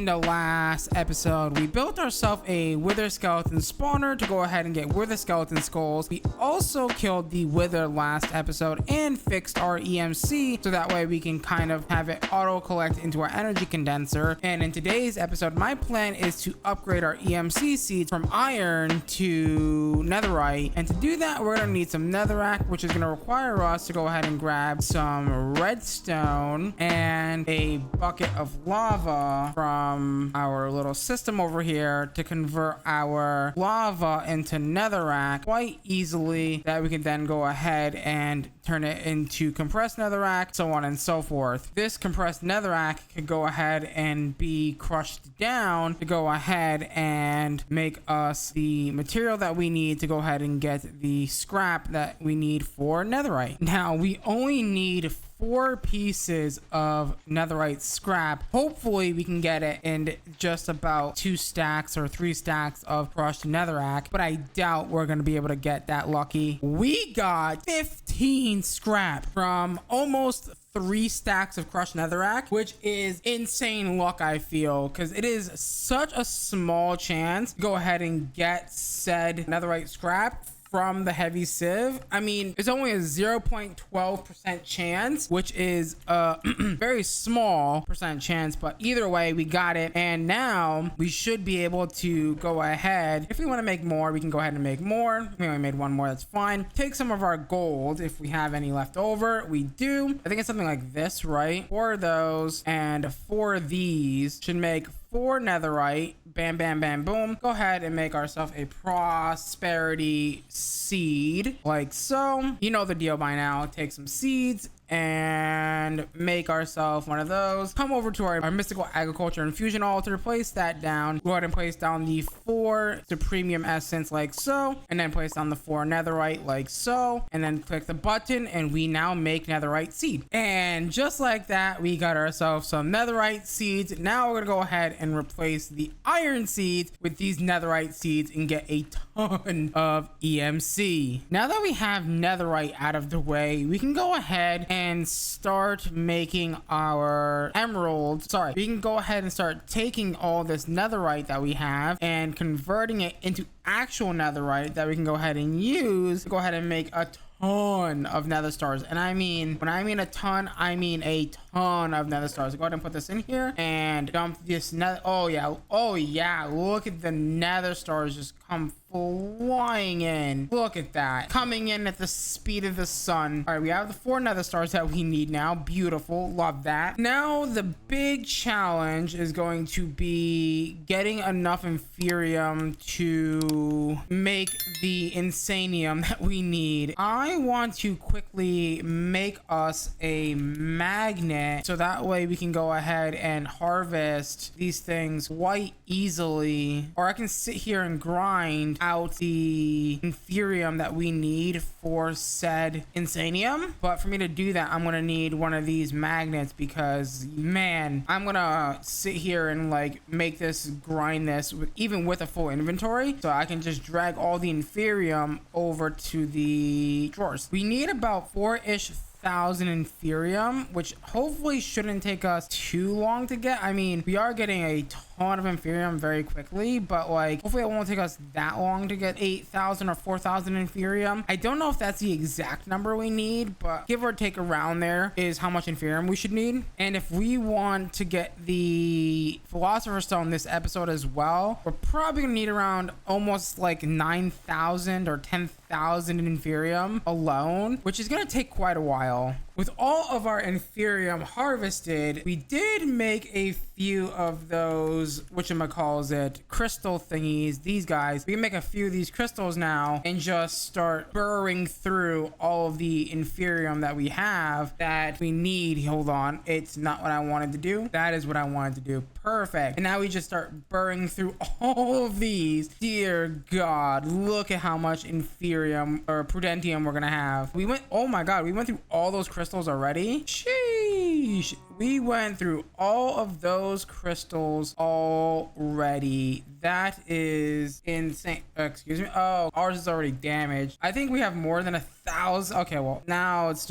in the last episode, we built ourselves a wither skeleton spawner to go ahead and get wither skeleton skulls. We also killed the wither last episode and fixed our EMC so that way we can kind of have it auto collect into our energy condenser. And in today's episode, my plan is to upgrade our EMC seeds from iron to netherite. And to do that, we're going to need some netherrack, which is going to require us to go ahead and grab some redstone and a bucket of lava from our little system over here to convert our lava into netherrack quite easily, that we can then go ahead and turn it into compressed netherrack, so on and so forth. This compressed netherrack could go ahead and be crushed down to go ahead and make us the material that we need to go ahead and get the scrap that we need for netherite. Now we only need 4 pieces of netherite scrap. Hopefully we can get it in just about 2 stacks or 3 stacks of crushed netherrack, but I doubt we're going to be able to get that lucky. We got 15 scrap from almost 3 stacks of crushed netherrack, which is insane luck, I feel, because it is such a small chance to go ahead and get said netherite scrap from the heavy sieve. I mean, it's only a 0.12% chance, which is a very small percent chance, but either way we got it. And now we should be able to go ahead, if we want to make more, we can go ahead and make more. We only made 1 more, that's fine. Take some of our gold if we have any left over. We do. I think it's something like this, right? 4 of those and 4 of these should make 4 netherite. Bam, bam, bam, boom. Go ahead and make ourselves a prosperity seed, like so. You know the deal by now. Take some seeds and make ourselves one of those. Come over to our mystical agriculture infusion altar, place that down. Go ahead and place down the 4 supremium essence, like so, and then place down the 4 netherite, like so, and then click the button, and we now make netherite seed. And just like that, we got ourselves some netherite seeds. Now we're gonna go ahead and replace the iron seeds with these netherite seeds and get a ton of EMC. Now that we have netherite out of the way, we can go ahead and start making our emeralds. Sorry, we can go ahead and start taking all this netherite that we have and converting it into actual netherite that we can go ahead and use to go ahead and make a ton of nether stars. And I mean, when I mean a ton, I mean a ton of nether stars. So go ahead and put this in here and dump this nether. Oh yeah, look at the nether stars just come flying in. Look at that, coming in at the speed of the sun. All right, we have the 4 nether stars that we need now. Beautiful, love that. Now the big challenge is going to be getting enough inferium to make the insanium that we need. I want to quickly make us a magnet so that way we can go ahead and harvest these things quite easily, or I can sit here and grind out the inferium that we need for said insanium. But for me to do that, I'm gonna need one of these magnets, because man, I'm gonna sit here and like make this, grind this even with a full inventory, so I can just drag all the inferium over to the drawers. We need about 4-ish thousand inferium, which hopefully shouldn't take us too long to get. I mean, we are getting a ton of inferium very quickly, but like hopefully it won't take us that long to get 8,000 or 4,000 inferium. I don't know if that's the exact number we need, but give or take around there is how much inferium we should need. And if we want to get the philosopher's stone this episode as well, we're probably gonna need around almost like 9,000 or 10,000 inferium alone, which is gonna take quite a while. With all of our inferium harvested, we did make a few of those, whatchamacallit, crystal thingies, these guys. We can make a few of these crystals now and just start burrowing through all of the inferium that we have that we need. Hold on, it's not what I wanted to do. That is what I wanted to do. Perfect. And now we just start burrowing through all of these. Dear God, look at how much inferium or prudentium we're gonna have. We went, oh my God, we went through all those crystals already. Sheesh. We went through all of those crystals already. That is insane. Excuse me. Oh, ours is already damaged. I think we have more than 1,000. Okay, well, now it's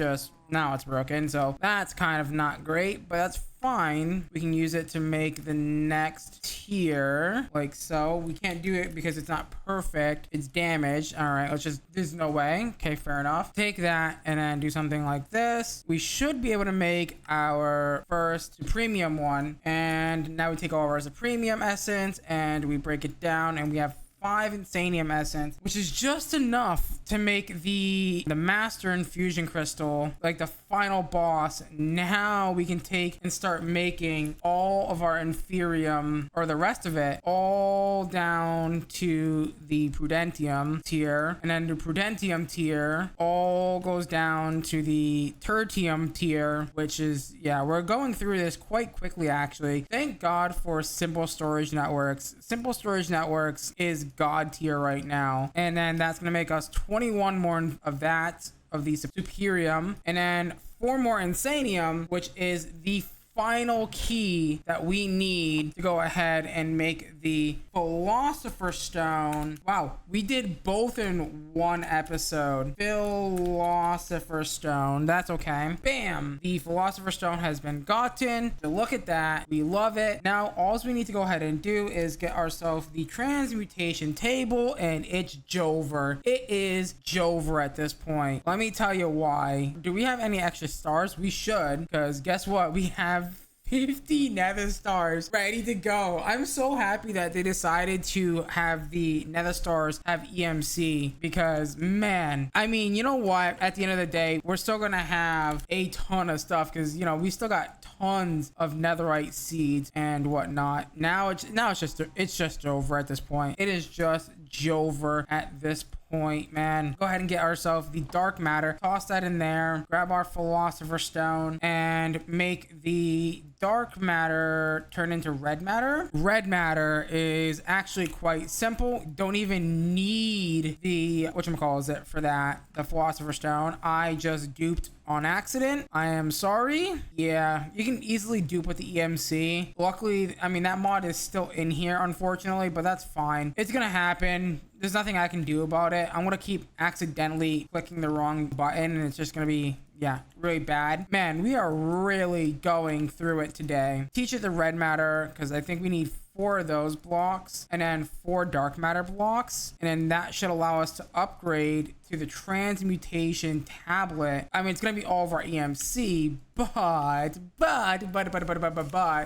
broken. So that's kind of not great, but that's fine. We can use it to make the next tier like so. We can't do it because it's not perfect. It's damaged. All right, there's no way. Okay, fair enough. Take that and then do something like this. We should be able to make our first premium one. And now we take all of ours a premium essence and we break it down and we have 5 insanium essence, which is just enough to make the master infusion crystal, like the final boss. Now we can take and start making all of our inferium, or the rest of it, all down to the prudentium tier, and then the prudentium tier all goes down to the tertium tier, which is, yeah, we're going through this quite quickly actually. Thank God for simple storage networks. Simple storage networks is god tier right now, and then that's gonna make us 21 more of that, of the superium, and then 4 more insanium, which is the final key that we need to go ahead and make the philosopher's stone. Wow, we did both in one episode. Philosopher's stone, that's okay. Bam, the philosopher's stone has been gotten. So look at that, we love it. Now all we need to go ahead and do is get ourselves the transmutation table, and it's Jover. It is Jover at this point. Let me tell you why. Do we have any extra stars? We should, because guess what, we have 50 nether stars ready to go. I'm so happy that they decided to have the nether stars have EMC, because man, I mean, you know what, at the end of the day, we're still gonna have a ton of stuff, because you know, we still got tons of netherite seeds and whatnot. Now it's just over at this point. It is just Jover at this point, man. Go ahead and get ourselves the dark matter, toss that in there, grab our philosopher's stone, and make the dark matter turn into red matter. Red matter is actually quite simple. Don't even need the whatchamacallit for that, the philosopher's stone. I just duped on accident. I am sorry. Yeah, you can easily dupe with the EMC. Luckily, I mean, that mod is still in here, unfortunately, but that's fine. It's gonna happen. There's nothing I can do about it. I'm gonna keep accidentally clicking the wrong button, and it's just gonna be, yeah, really bad. Man, we are really going through it today. Teach it the red matter, because I think we need 4 of those blocks, and then 4 dark matter blocks, and then that should allow us to upgrade to the transmutation tablet. I mean, it's gonna be all of our EMC, but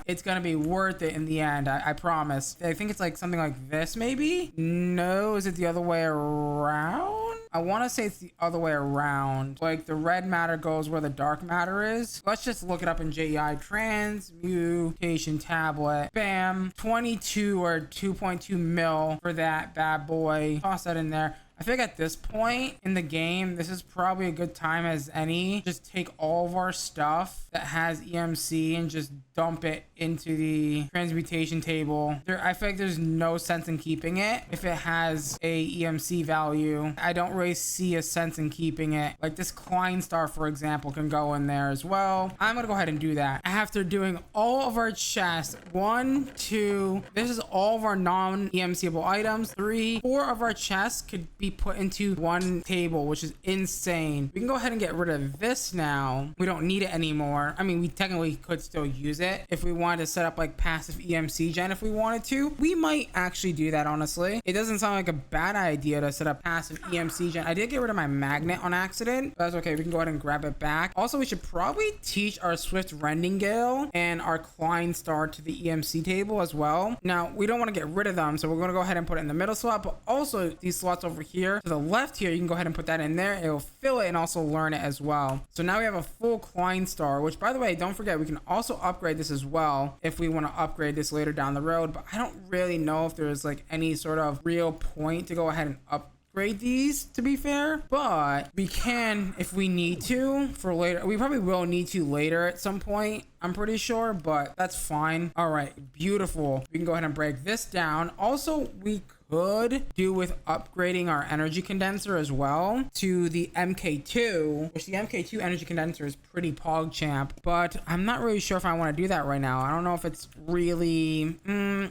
it's gonna be worth it in the end. I promise. I think it's like something like this, maybe. No, is it the other way around? I want to say it's the other way around. Like the red matter goes where the dark matter is. Let's just look it up in JEI. Transmutation tablet. Bam. 22 or 2.2 mil for that bad boy. Toss that in there. I think at this point in the game, this is probably a good time as any. Just take all of our stuff that has EMC and just dump it into the transmutation table. I feel like there's no sense in keeping it if it has a EMC value. I don't really see a sense in keeping it. Like this Klein star, for example, can go in there as well. I'm gonna go ahead and do that. After doing all of our chests, 1, 2, this is all of our non-EMCable items. 3, 4 of our chests could be put into one table, which is insane. We can go ahead and get rid of this now. We don't need it anymore. I mean, we technically could still use it if we wanted to set up like passive EMC gen. If we wanted to, we might actually do that, honestly. It doesn't sound like a bad idea to set up passive EMC gen. I did get rid of my magnet on accident, but that's okay. We can go ahead and grab it back. Also, we should probably teach our Swift Rendingale and our Klein star to the EMC table as well. Now, we don't want to get rid of them, so we're going to go ahead and put it in the middle slot, but also these slots over here to the left here, you can go ahead and put that in there. It will fill it and also learn it as well. So now we have a full Klein star, which by the way, don't forget, we can also upgrade this as well if we want to upgrade this later down the road, but I don't really know if there's like any sort of real point to go ahead and upgrade these, to be fair, but we can if we need to for later. We probably will need to later at some point, I'm pretty sure, but that's fine. All right, beautiful. We can go ahead and break this down. Also, we could do with upgrading our energy condenser as well to the MK2, which the MK2 energy condenser is pretty pog champ, but I'm not really sure if I want to do that right now. I don't know if it's really,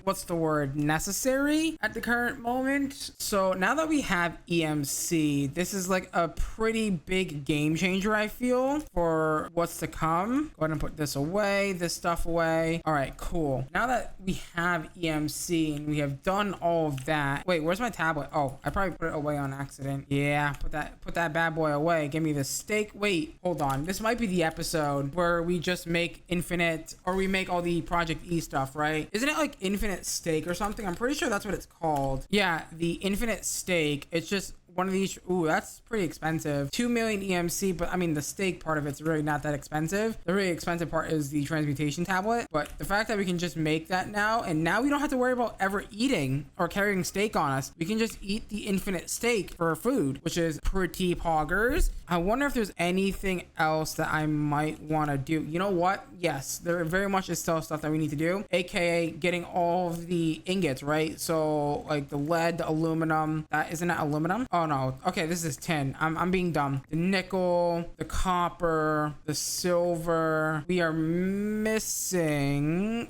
what's the word, necessary at the current moment. So now that we have EMC, this is like a pretty big game changer, I feel, for what's to come. Go ahead and put this away, this stuff away. All right, cool. Now that we have EMC and we have done all of that. Wait, where's my tablet? Oh, I probably put it away on accident. Yeah, put that bad boy away. Give me the steak. Wait, hold on. This might be the episode where we just make infinite, or we make all the Project E stuff, right? Isn't it like infinite steak or something? I'm pretty sure that's what it's called. Yeah, the infinite steak. It's just one of these. Ooh, that's pretty expensive. 2 million EMC, but I mean the steak part of it's really not that expensive. The really expensive part is the transmutation tablet. But the fact that we can just make that now, and now we don't have to worry about ever eating or carrying steak on us. We can just eat the infinite steak for food, which is pretty poggers. I wonder if there's anything else that I might want to do. You know what? Yes, there very much is still stuff that we need to do, aka getting all of the ingots, right? So like the lead, the aluminum. That isn't that aluminum? Oh no. Okay, this is tin. I'm being dumb. The nickel, the copper, the silver. We are missing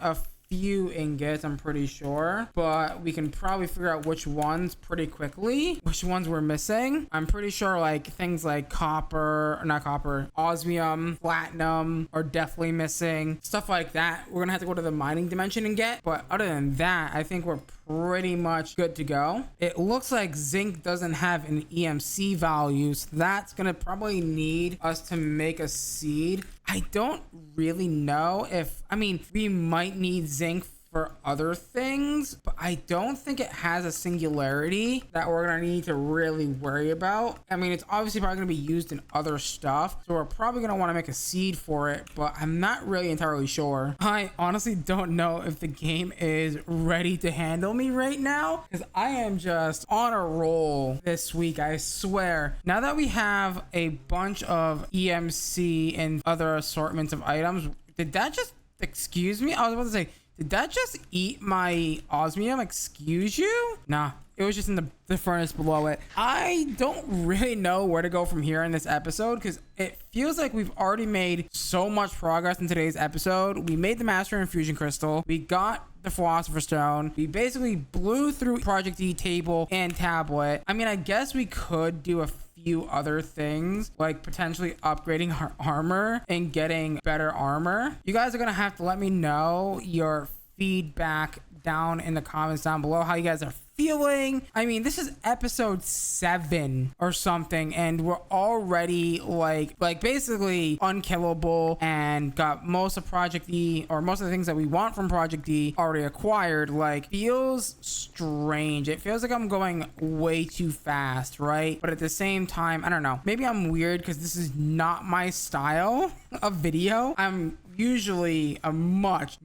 a few ingots, I'm pretty sure, but we can probably figure out which ones pretty quickly, which ones we're missing. I'm pretty sure like things like copper, or not copper, osmium, platinum are definitely missing. Stuff like that we're gonna have to go to the mining dimension and get, but other than that, I think we're pretty much good to go. It looks like zinc doesn't have an EMC value, so that's gonna probably need us to make a seed. I don't really know if, I mean, we might need zinc for other things, but I don't think it has a singularity that we're gonna need to really worry about. I mean, it's obviously probably gonna be used in other stuff, so we're probably gonna want to make a seed for it, but I'm not really entirely sure. I honestly don't know if the game is ready to handle me right now, because I am just on a roll this week, I swear. Now that we have a bunch of EMC and other assortments of items, did that just, excuse me? I was about to say, did that just eat my osmium? Excuse you? Nah, it was just in the furnace below it. I don't really know where to go from here in this episode, because it feels like we've already made so much progress in today's episode. We made the Master Infusion Crystal. We got the Philosopher's Stone. We basically blew through Project E table and tablet. I mean, I guess we could do a few other things, like potentially upgrading our armor and getting better armor. You guys are gonna have to let me know your feedback down in the comments down below, how you guys are feeling. I mean, this is episode 7 or something, and we're already like basically unkillable and got most of Project E, or most of the things that we want from Project E already acquired. Like, feels strange. It feels like I'm going way too fast, right? But at the same time, I don't know, maybe I'm weird because this is not my style of video. I'm usually a much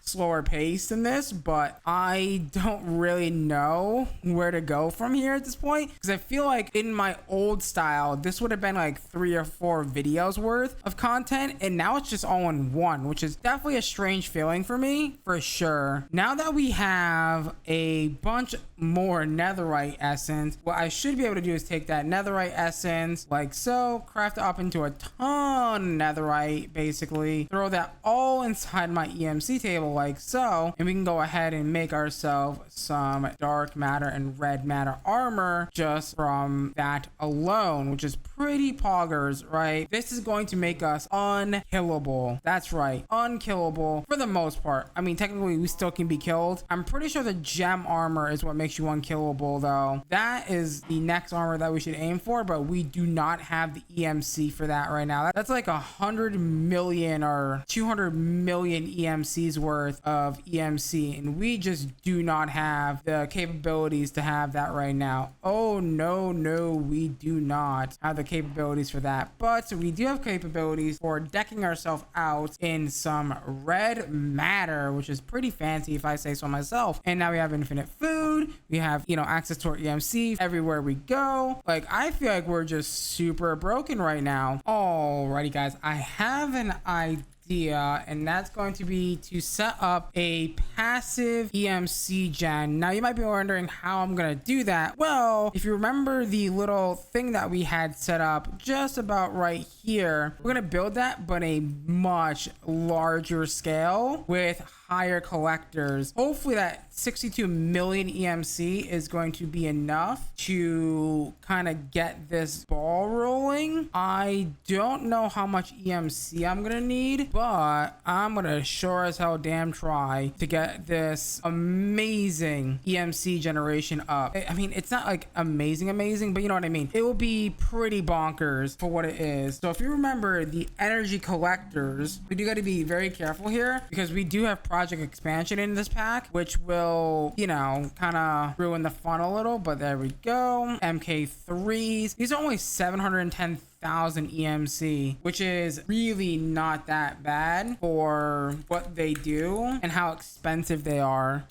slower pace than this, but I don't really know where to go from here at this point, because I feel like in my old style this would have been like 3 or 4 videos worth of content, and now it's just all in one, which is definitely a strange feeling for me, for sure. Now that we have a bunch more netherite essence, what I should be able to do is take that netherite essence like so, craft it up into a ton of netherite, basically throw that all inside my EMC table like so, and we can go ahead and make ourselves some dark matter and red matter armor just from that alone, which is pretty poggers, right? This is going to make us unkillable. That's right, unkillable for the most part. I mean, technically we still can be killed. I'm pretty sure the gem armor is what makes you unkillable, though. That is the next armor that we should aim for, but we do not have the EMC for that right now. That's like 100 million or 200 million EMCs worth of EMC, and we just do not have the capabilities to have that right now. Oh no, we do not have the capabilities for that, but we do have capabilities for decking ourselves out in some red matter, which is pretty fancy if I say so myself. And now we have infinite food, we have, you know, access to our EMC everywhere we go. Like, I feel like we're just super broken right now. Alrighty guys, I have an idea idea, and that's going to be to set up a passive EMC gen. Now you might be wondering how I'm gonna do that. Well, if you remember the little thing that we had set up just about right here, we're gonna build that but a much larger scale with higher collectors. Hopefully that 62 million EMC is going to be enough to kind of get this ball rolling. I don't know how much EMC I'm gonna need, but I'm gonna sure as hell damn try to get this amazing EMC generation up. I mean, it's not like amazing, but you know what I mean. It will be pretty bonkers for what it is. So if you remember the energy collectors, we do got to be very careful here because we do have project expansion in this pack, which will, you know, kind of ruin the fun a little, but there we go. MK3s. These are only 710,000 EMC, which is really not that bad for what they do and how expensive they are.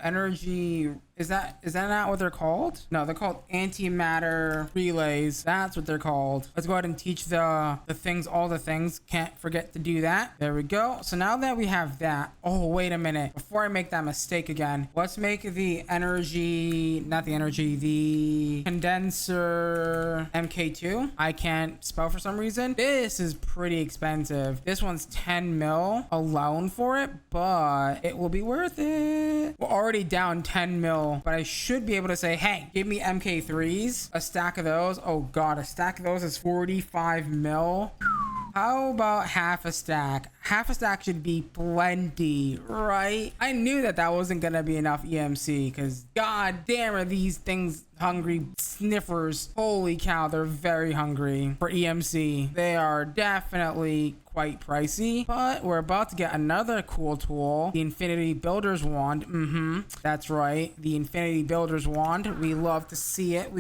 Energy, is that not what they're called? No, they're called antimatter relays. That's what they're called. Let's go ahead and teach all the things. Can't forget to do that. There we go. So now that we have that, oh, wait a minute. Before I make that mistake again, let's make the condenser MK2. I can't spell for some reason. This is pretty expensive. This one's 10 mil alone for it, but it will be worth it. We're already down 10 mil. But I should be able to say, hey, give me MK3s, a stack of those. Oh god, a stack of those is 45 mil. How about half a stack? Half a stack should be plenty, right? I knew that wasn't gonna be enough EMC because god damn are these things hungry sniffers. Holy cow, they're very hungry for EMC. They are definitely quite pricey, but we're about to get another cool tool, the Infinity Builder's Wand. That's right, the Infinity Builder's Wand. We love to see it.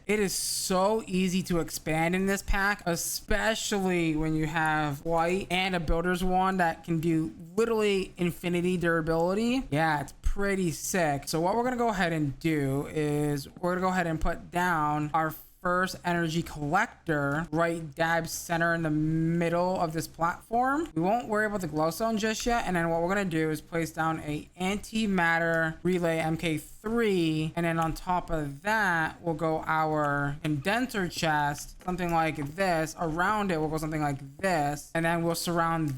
It is so easy to expand in this pack, especially when you have white and a Builder's Wand that can do literally infinity durability. Yeah, it's pretty sick. So what we're gonna go ahead and do is we're gonna go ahead and put down our first energy collector right dab center in the middle of this platform. We won't worry about the glowstone just yet, and then what we're gonna do is place down a antimatter relay MK3, and then on top of that will go our condenser chest, something like this. Around it will go something like this, and then we'll surround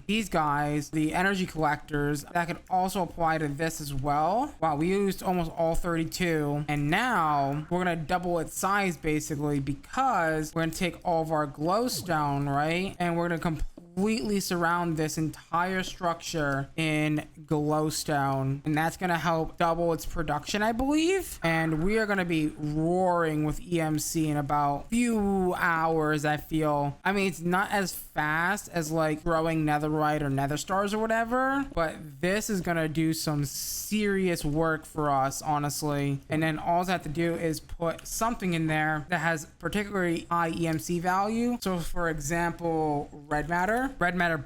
these guys, the energy collectors that could also apply to this as well. Wow, we used almost all 32, and now we're gonna double its size basically because we're gonna take all of our glowstone, right, and we're gonna completely surround this entire structure in glowstone, and that's gonna help double its production, I believe. And we are gonna be roaring with EMC in about few hours. I feel, I mean, it's not as fast as like growing netherite or nether stars or whatever, but this is gonna do some serious work for us, honestly. And then all I have to do is put something in there that has particularly high EMC value. So for example, red matter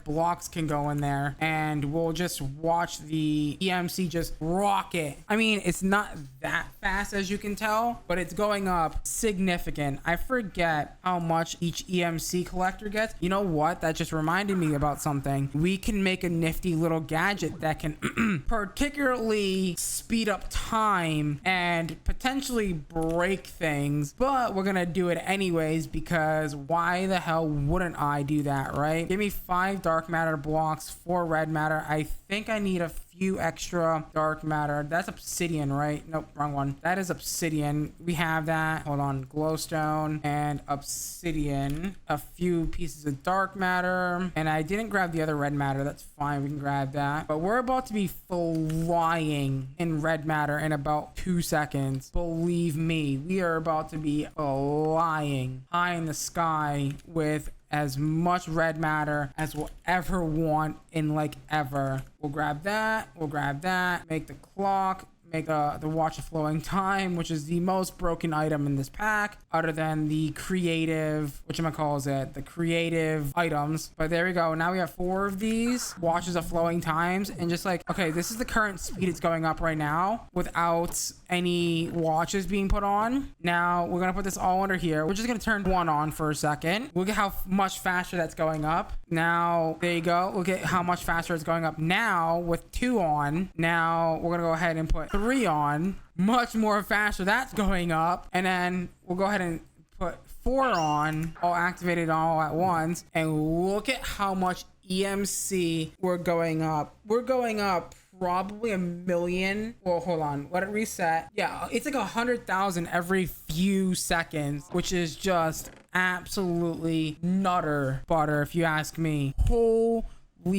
blocks can go in there, and we'll just watch the EMC just rocket. I mean, it's not that fast as you can tell, but it's going up significant. I forget how much each EMC collector gets. You know what? That just reminded me about something. We can make a nifty little gadget that can particularly speed up time and potentially break things, but we're gonna do it anyways because why the hell wouldn't I do that, right? Give me 5 dark matter blocks, 4 red matter. I think I need a few extra dark matter. That's obsidian, right? Nope, wrong one. That is obsidian. We have that. Hold on. Glowstone and obsidian. A few pieces of dark matter. And I didn't grab the other red matter. That's fine. We can grab that. But we're about to be flying in red matter in about 2 seconds. Believe me, we are about to be flying high in the sky with as much red matter as we'll ever want in like ever. We'll grab that, make the clock, make the watch of flowing time, which is the most broken item in this pack, other than the creative, the creative items. But there we go. Now we have 4 of these watches of flowing times, and just like, okay, this is the current speed it's going up right now without any watches being put on. Now we're gonna put this all under here. We're just gonna turn 1 on for a second. Look at how much faster that's going up. Now there you go. Look at how much faster it's going up now with 2 on. Now we're gonna go ahead and put 3 on. Much more faster that's going up. And then we'll go ahead and put 4 on, all activated all at once. And look at how much EMC we're going up. We're going up probably 1 million. Well, hold on, let it reset. Yeah, it's like 100,000 every few seconds, which is just absolutely nutter butter if you ask me. Holy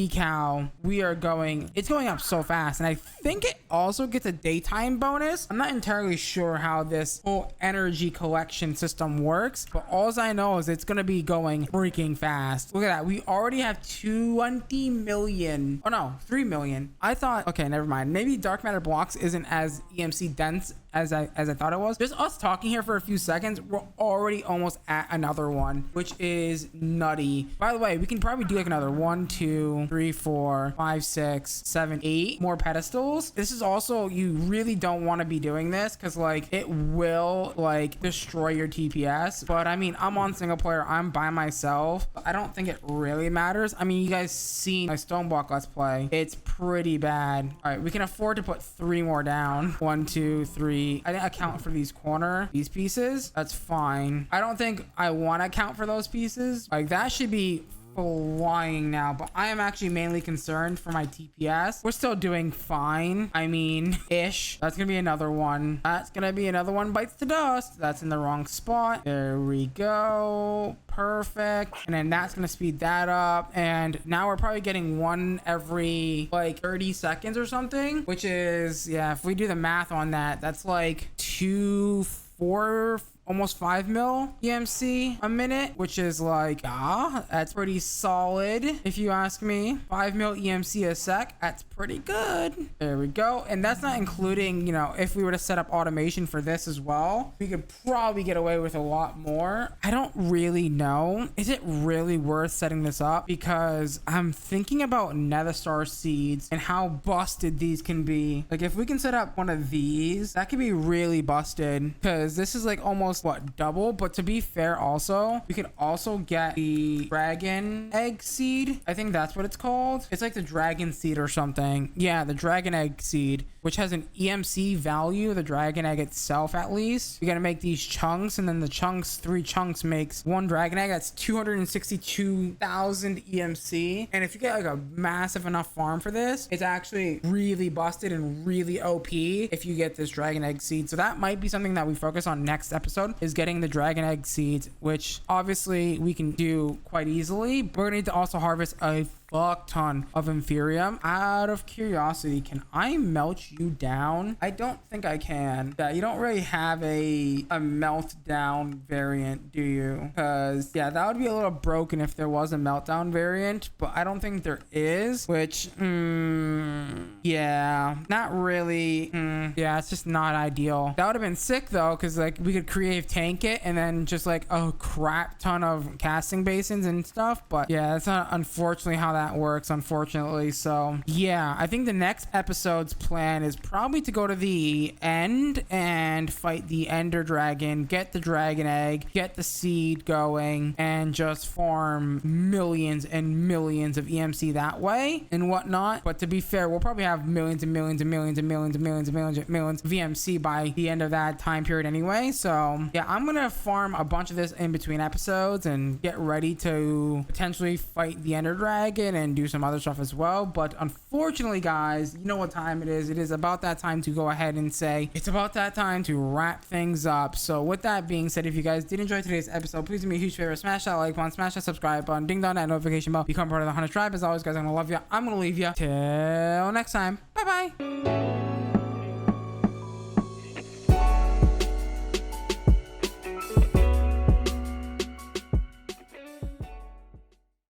cow, it's going up so fast. And I think it also gets a daytime bonus. I'm not entirely sure how this whole energy collection system works, but all I know is it's gonna be going freaking fast. Look at that, we already have 20 million. Oh no, 3 million. I thought, okay, never mind, maybe dark matter blocks isn't as EMC dense as I thought it was. Just us talking here for a few seconds, we're already almost at another one, which is nutty. By the way, we can probably do like another 1, 2, 3, 4, 5, 6, 7, 8 more pedestals. This is also, you really don't want to be doing this because like it will like destroy your TPS. But I mean, I'm on single player, I'm by myself. I don't think it really matters. I mean, you guys seen my stone block let's play. It's pretty bad. All right, we can afford to put 3 more down. 1, 2, 3. I didn't account for these pieces. That's fine. I don't think I want to account for those pieces. Like that should be flying now, but I am actually mainly concerned for my TPS. We're still doing fine. I mean, ish. That's gonna be another one. That's gonna be another one bites the dust. That's in the wrong spot. There we go. Perfect. And then that's gonna speed that up. And now we're probably getting 1 every like 30 seconds or something, which is, yeah, if we do the math on that, that's like 2, 4, almost 5 mil EMC a minute, which is like, that's pretty solid if you ask me. 5 mil EMC a sec, that's pretty good. There we go. And that's not including, you know, if we were to set up automation for this as well, we could probably get away with a lot more. I don't really know. Is it really worth setting this up? Because I'm thinking about nether star seeds and how busted these can be. Like if we can set up one of these, that could be really busted because this is like almost what, double. But to be fair, also we can also get the dragon egg seed. I think that's what it's called. It's like the dragon seed or something. Yeah, the dragon egg seed, which has an EMC value, the dragon egg itself at least. You gotta make these chunks, and then the chunks, 3 chunks makes 1 dragon egg. That's 262,000 EMC. And if you get like a massive enough farm for this, it's actually really busted and really OP if you get this dragon egg seed. So that might be something that we focus on next episode, is getting the dragon egg seeds, which obviously we can do quite easily. We're gonna need to also harvest a fuck ton of inferium. Out of curiosity, can I melt you down? I don't think I can. Yeah, you don't really have a meltdown variant, do you? Because yeah, that would be a little broken if there was a meltdown variant, but I don't think there is, which yeah, not really. Yeah, it's just not ideal. That would have been sick though, because like we could creative tank it and then just like a crap ton of casting basins and stuff. But yeah, that's not unfortunately how that works, unfortunately. So yeah, I think the next episode's plan is probably to go to the end and fight the ender dragon, get the dragon egg, get the seed going, and just farm millions and millions of EMC that way and whatnot. But to be fair, we'll probably have millions and millions and millions and millions and millions and millions and millions of EMC by the end of that time period anyway. So yeah, I'm gonna farm a bunch of this in between episodes and get ready to potentially fight the ender dragon and do some other stuff as well. But unfortunately, guys, you know what time it is. It is about that time to go ahead and say it's about that time to wrap things up. So with that being said, if you guys did enjoy today's episode, please do me a huge favor, smash that like button, smash that subscribe button, ding dong that notification bell, become part of the Hunterx tribe. As always, guys, I'm gonna love you, I'm gonna leave you till next time. Bye bye.